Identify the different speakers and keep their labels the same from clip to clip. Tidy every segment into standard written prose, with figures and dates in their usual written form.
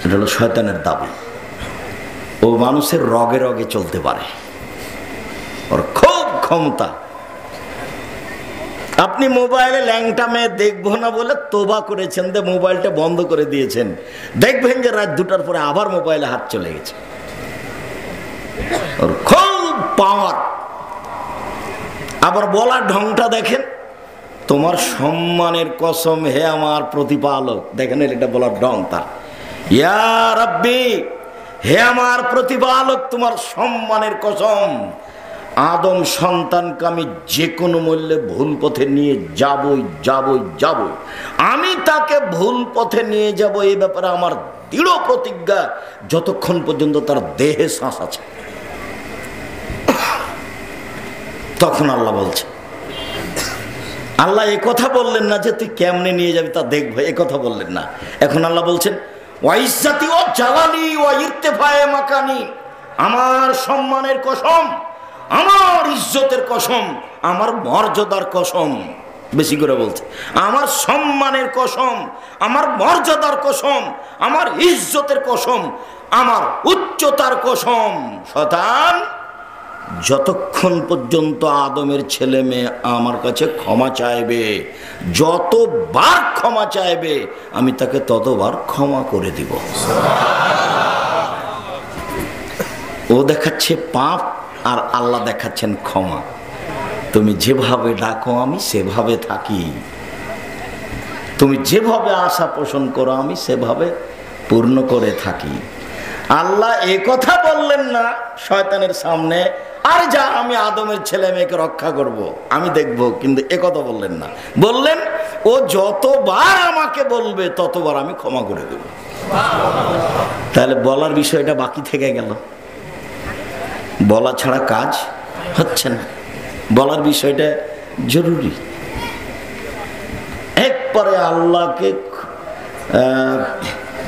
Speaker 1: এটা হলো শয়তানের দাবি। ও মানুষের রগে রগে চলতে পারে, ওর খুব ক্ষমতা। আপনি মোবাইলে ল্যাংটা মেয়ে দেখবো না বলে তোবা করেছেন, যে মোবাইলটা বন্ধ করে দিয়েছেন, দেখবেন যে রাত 2টার পরে আবার মোবাইলে হাত চলে গেছে। ওর খুব পাওয়ার। আবার বলার ঢংটা দেখেন, তোমার সম্মানের কসম হে আমার প্রতিপালক। দেখেন এটা বলার ঢং তার, ইয়া রাব্বি, হে আমার প্রতিপালক, তোমার সম্মানের কসম, আদম সন্তানকে আমি যে কোনো মূল্যে ভুল পথে নিয়ে যাবই যাবই যাবই। আমি তাকে ভুল পথে নিয়ে যাব, এই ব্যাপারে আমার দৃঢ় প্রতিজ্ঞা, যতক্ষণ পর্যন্ত তার দেহে শ্বাস আছে। তখন আল্লাহ বলছে, আল্লাহ এ কথা বললেন না যে তুই কেমনে নিয়ে যাবি তা দেখবো, এ কথা বললেন না। এখন আল্লাহ বলছেন, ওয়াইজ্জাতি ও জালালি ও ইরতিফায়ে মাকানি, আমার সম্মানের কসম, আমার ইজ্জতের কসম, আমার মর্যাদার কসম। বেশি করে বলছে, আমার সম্মানের কসম, আমার মর্যাদার কসম, আমার ইজ্জতের কসম, আমার উচ্চতার কসম। শয়তান যতক্ষণ পর্যন্ত আদমের ছেলে মেয়ে আমার কাছে ক্ষমা চাইবে, যতবার ক্ষমা চাইবে আমি তাকে ততবার ক্ষমা করে দিব। ও দেখাচ্ছে পাপ আর আল্লাহ দেখাচ্ছেন ক্ষমা। তুমি যেভাবে ডাকো আমি সেভাবে থাকি, তুমি যেভাবে আশা পোষণ করো আমি সেভাবে পূর্ণ করে থাকি। আল্লাহ এ কথা বললেন না শয়তানের সামনে, আর যা আমি আদমের ছেলে মেয়েকে রক্ষা করব, আমি দেখব, কিন্তু এ কথা বললেন না। বললেন ও যতবার আমাকে বলবে ততবার আমি ক্ষমা করে দেব। তাহলে বলার বিষয়টা বাকি থেকে গেল, বলা ছাড়া কাজ হচ্ছে না, বলার বিষয়টা জরুরি। একবারে আল্লাহকে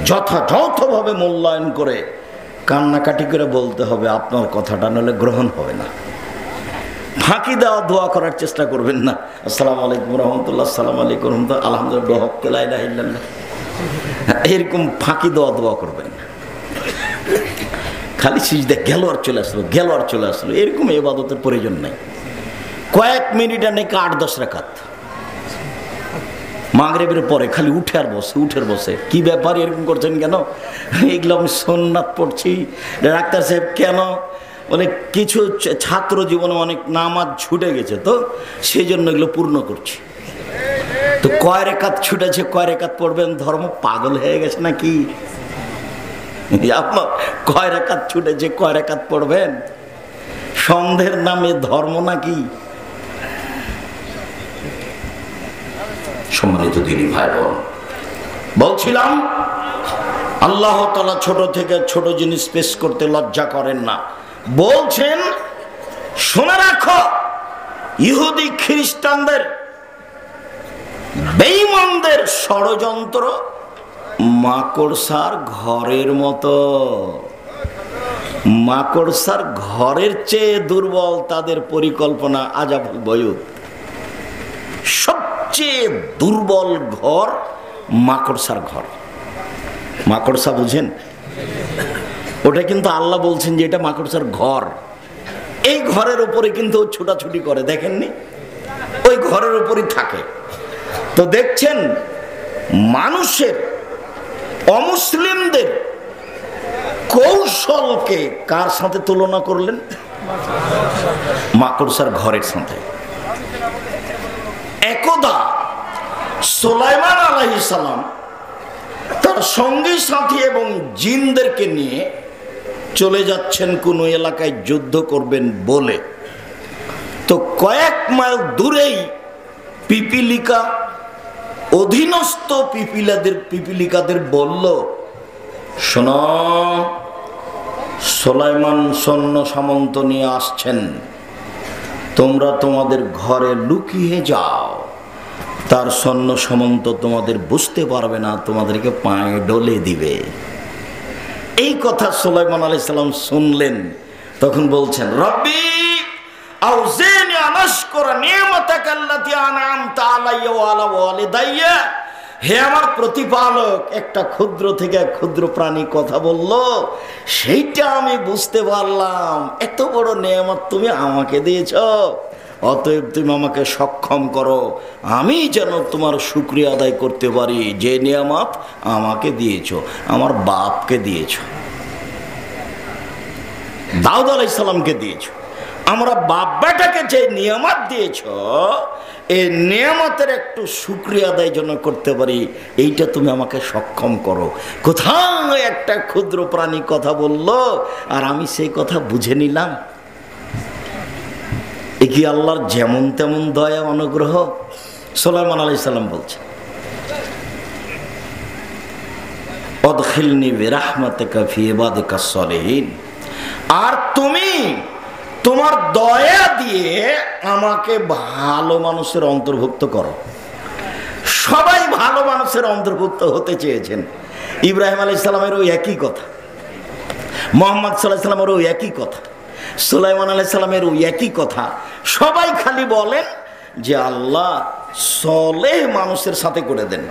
Speaker 1: যথাযথভাবে মূল্যায়ন করে কান্নাকাটি করে বলতে হবে আপনার কথাটা, নইলে গ্রহণ হবে না। ফাঁকি দেওয়া দোয়া করার চেষ্টা করবেন না, আসসালামু আলাইকুম রহমতুল্লাহ, আসসালামু আলাইকুম রহমতুল্লাহ, আলহামদুলিল্লাহ, লা ইলাহা ইল্লাল্লাহ, এরকম ফাঁকি দেওয়া দোয়া করবেন না। খালি সিজদা গেল আর চলে আসলো, গেল আর চলে আসলো, এরকম ইবাদতের প্রয়োজন নাই। কয়েক মিনিটে নাকি 8-10 রাকাত মাগরিবের পরে খালি উঠে আর বসে, উঠে আর বসে। কি ব্যাপার এরকম করছেন কেন? এগুলো আমি সুন্নাত পড়ছি। ডাক্তার সাহেব কেন? মানে কিছু ছাত্র জীবনে অনেক নামাজ ছুটে গেছে, তো সেই জন্য এগুলো পূর্ণ করছি। তো কয় রাকাত ছুটেছে, কয় রাকাত পড়বেন? ধর্ম পাগল হয়ে গেছে নাকি? আপনার কয় রাকাত ছুটেছে, কয় রাকাত পড়বেন? সন্দেহের নামে ধর্ম নাকি? সম্মানিত দিনী ভাই বোন, বলছিলাম আল্লাহ তাআলা ছোট থেকে ছোট জিনিস পেশ করতে লজ্জা করেন না। বলছেন শুনে রাখো, ইহুদি খ্রিস্টানদের, বেঈমানদের ষড়যন্ত্র মাকড়সার ঘরের মতো। মাকড়সার ঘরের চেয়ে দুর্বল তাদের পরিকল্পনা। আজাবুল বয়ুত, সবচেয়ে দুর্বল ঘর মাকড়সার ঘর। মাকড়সা বুঝেন? ওটা কিন্তু আল্লাহ বলছেন যে এটা মাকড়সার ঘর। এই ঘরের উপরে কিন্তু ছোটাছুটি করে, দেখেননি? ওই ঘরের উপরই থাকে। তো দেখছেন মানুষের, অমুসলিমদের কৌশলকে কার সাথে তুলনা করলেন? মাকড়সার ঘরের সাথে। একদা সুলাইমান আলাইহিস সালাম তার সঙ্গী সাথী এবং জিনদেরকে নিয়ে চলে যাচ্ছেন কোন এলাকায় যুদ্ধ করবেন বলে। তো কয়েক মাইল দূরেই পিপিলিকা অধীনস্থ পিপিলিকাদের বলল, শোনো, সুলাইমান সৈন্য সামন্ত নিয়ে আসছেন, তোমরা তোমাদের ঘরে লুকিয়ে যাও, তার সৈন্য সামন্ত তোমাদের বুঝতে পারবে না, তোমাদেরকে পায়ে ডলে দিবে। এই কথা সুলাইমান আলাইহিস সালাম শুনলেন। তখন বলছেন, রব্বি আউজিনি আন আশকুরা নি'মাতাকা আল্লাতী আন'আমতা আলাইয়া ওয়া আলা ওয়ালিদাইয়া হে আমার প্রতিপালক, একটা ক্ষুদ্র থেকে ক্ষুদ্র প্রাণী কথা বলল, সেইটা আমি বুঝতে পারলাম। এত বড় নেয়ামত তুমি আমাকে দিয়েছ, অতএব তুমি আমাকে সক্ষম করো, আমি যেন তোমার শুকরিয়া আদায় করতে পারি। যে নিয়ামত আমাকে দিয়েছ, আমার বাপকে দিয়েছ, দাউদ আলাইহিস সালামকে দিয়েছ, আমরা বাপ বেটাকে যে নিয়ামত দিয়েছ, এই নিয়ামতের একটু শুকরিয়া আদায় যেন করতে পারি, এইটা তুমি আমাকে সক্ষম করো। কোথাও একটা ক্ষুদ্র প্রাণী কথা বলল আর আমি সেই কথা বুঝে নিলাম। এ কি আল্লাহর যেমন তেমন দয়া অনুগ্রহ? সুলাইমান আলাইহিস সালাম বলছেন, অদখিলনি বিরাহমাতিকা ফি ইবাদিকাস সালিহিন, আর তুমি তোমার দয়া দিয়ে আমাকে ভালো মানুষের অন্তর্ভুক্ত করো। সবাই ভালো মানুষের অন্তর্ভুক্ত হতে চেয়েছেন। ইব্রাহিম আলাইহিস সালামেরও একই কথা, মুহাম্মদ সাল্লাল্লাহু আলাইহি সাল্লামেরও একই কথা, সুলাইমান আলাইহিস সালামেরও একই কথা। সবাই খালি বলেন যে আল্লাহ সলেহ মানুষের সাথে করে দেন,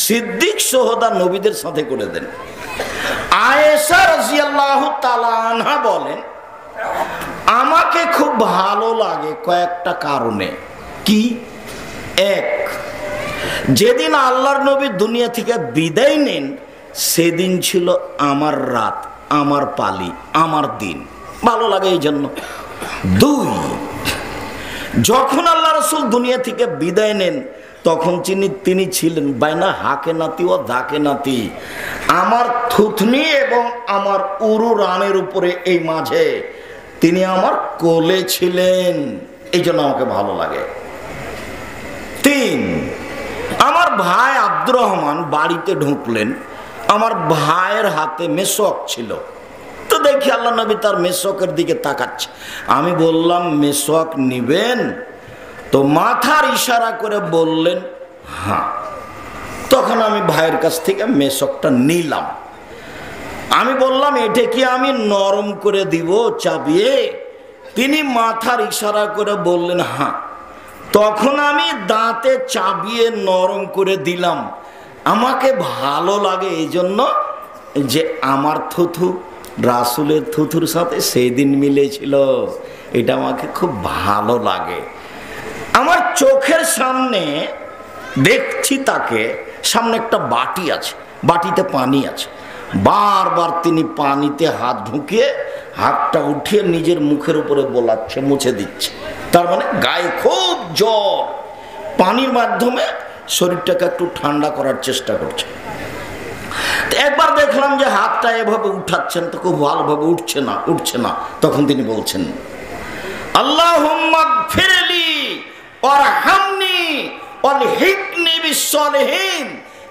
Speaker 1: সিদ্দিক সোহদা নবীদের সাথে করে দেন। আয়েশা রাদিয়াল্লাহু তাআলা আনহা বলেন, আমাকে খুব ভালো লাগে কয়েকটা কারণে। কি? এক, যেদিন আল্লাহর নবী দুনিয়া থেকে বিদায় নেন, সেদিন ছিল আমার রাত, আমার পালি, আমার দিন, ভালো লাগে এই জন্য। দুই, যখন আল্লাহ রাসূল দুনিয়া থেকে বিদায় নেন, তখন তিনি ছিলেন বাইনা হাকে নাতি ও দাকে নাতি, আমার থুতনি এবং আমার উরু রানের উপরে, এই মাঝে তিনি আমার কোলে ছিলেন, এই জন্য আমাকে ভালো লাগে। তিন, আমার ভাই আব্দুর রহমান বাড়িতে ঢুকলেন, আমার ভাইয়ের হাতে মেশক ছিল, তো দেখি আল্লাহ নবী তার মেশকের দিকে তাকাচ্ছে। আমি বললাম, মেশক নিবেন? তো মাথার ইশারা করে বললেন হ্যাঁ। তখন আমি ভাইয়ের কাছ থেকে মেশকটা নিলাম। আমি বললাম, এটা কি আমি নরম করে দিব চাবিয়ে? তিনি মাথার ইশারা করে বললেন হ্যাঁ। তখন আমি দাঁতে চাবিয়ে নরম করে দিলাম। আমাকে ভালো লাগে এই জন্য যে আমার থুথু রাসূলের থুথুর সাথে সেই দিন মিলেছিল, এটা আমাকে খুব ভালো লাগে। আমার চোখের সামনে দেখছি তাকে, সামনে একটা বাটি আছে, বাটিতে পানি আছে, বারবার তিনি পানিতে হাত ঢুকিয়ে হাতটা উঠিয়ে নিজের মুখের উপরে বোলাচ্ছে, মুছে দিচ্ছে। তার মানে গায়ে খুব জ্বর, পানির মাধ্যমে শরীরটাকে একটু ঠান্ডা করার চেষ্টা করছে। একবার দেখলাম যে হাতটা এভাবে উঠাচ্ছেন, তো খুব ভালোভাবে উঠছে না। তখন তিনি বলছেন, আল্লাহুম্মা গফিরলি ওয়ারহামনি ওয়ালহিকনি বিসসালিহিন,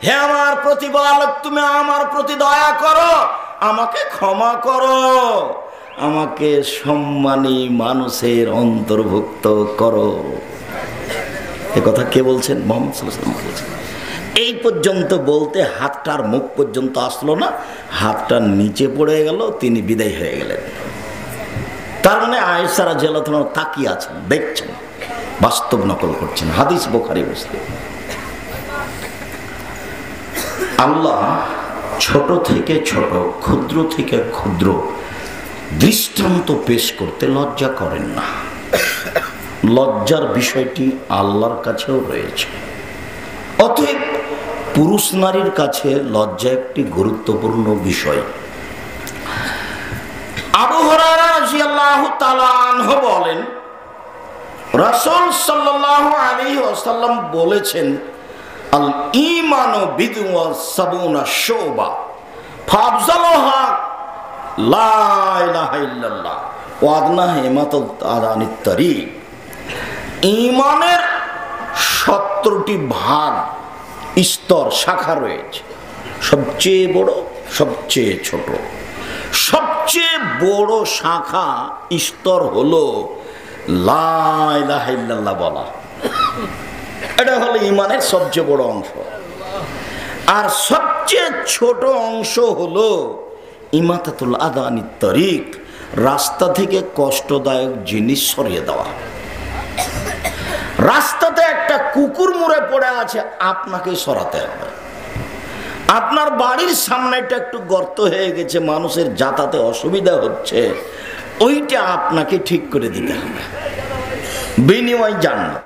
Speaker 1: হে আমার প্রতিপালক, তুমি আমার প্রতি দয়া করো, আমাকে ক্ষমা করো, আমাকে সম্মানী মানুষের অন্তর্ভুক্ত করো। এ কথা কে বলছেন? মুহাম্মদ সাল্লাল্লাহু আলাইহি ওয়াসাল্লাম বলছেন। এই পর্যন্ত বলতে হাতটার মুখ পর্যন্ত আসলো না, হাতটা নিচে পড়ে গেল, তিনি বিদায় হয়ে গেলেন। তার মানে আয়েশা রাদিয়াল্লাহু আনহা তাকিয়ে আছেন, দেখছেন, বাস্তব নকল করছেন। হাদিস বুখারী মুসলিম। আল্লাহ ছোট থেকে ছোট, ক্ষুদ্র থেকে ক্ষুদ্র দৃষ্টান্ত পেশ করতে লজ্জা করেন না। লজ্জার বিষয়টি আল্লাহর কাছেও রয়েছে। অতএব পুরুষ নারীর কাছে লজ্জা একটি গুরুত্বপূর্ণ বিষয়। আবু হুরায়রা রাদিয়াল্লাহু তাআলা আনহু বলেন, রাসূল সাল্লাল্লাহু আলাইহি ওয়াসাল্লাম বলেছেন, আল ঈমানু বিদ'un ওয়া সাবউনা শুবা ফাফজালুহা লা ইলাহা ইল্লাল্লাহ ওয়া আদনাহা ইমাতাত আনিত তারিক। ঈমানের 70টি ভাগ, স্তর, শাখা রয়েছে। সবচেয়ে বড়, সবচেয়ে ছোট। সবচেয়ে বড় শাখা স্তর হলো লা ইলাহা ইল্লাল্লাহ বলা। এটা হলো ঈমানের সবচেয়ে বড় অংশ। আর সবচেয়ে ছোট অংশ হলো ইমাতাতুল আযা আনিত তারিক, রাস্তা থেকে কষ্টদায়ক জিনিস সরিয়ে দেওয়া। রাস্তাতে একটা কুকুর মুড়ে পড়ে আছে, আপনাকে সরাতে হবে। আপনার বাড়ির সামনেটা একটু গর্ত হয়ে গেছে, মানুষের যাতায়াতে অসুবিধা হচ্ছে, ওইটা আপনাকে ঠিক করে দিতে হবে, বিনিময় জান্নাত।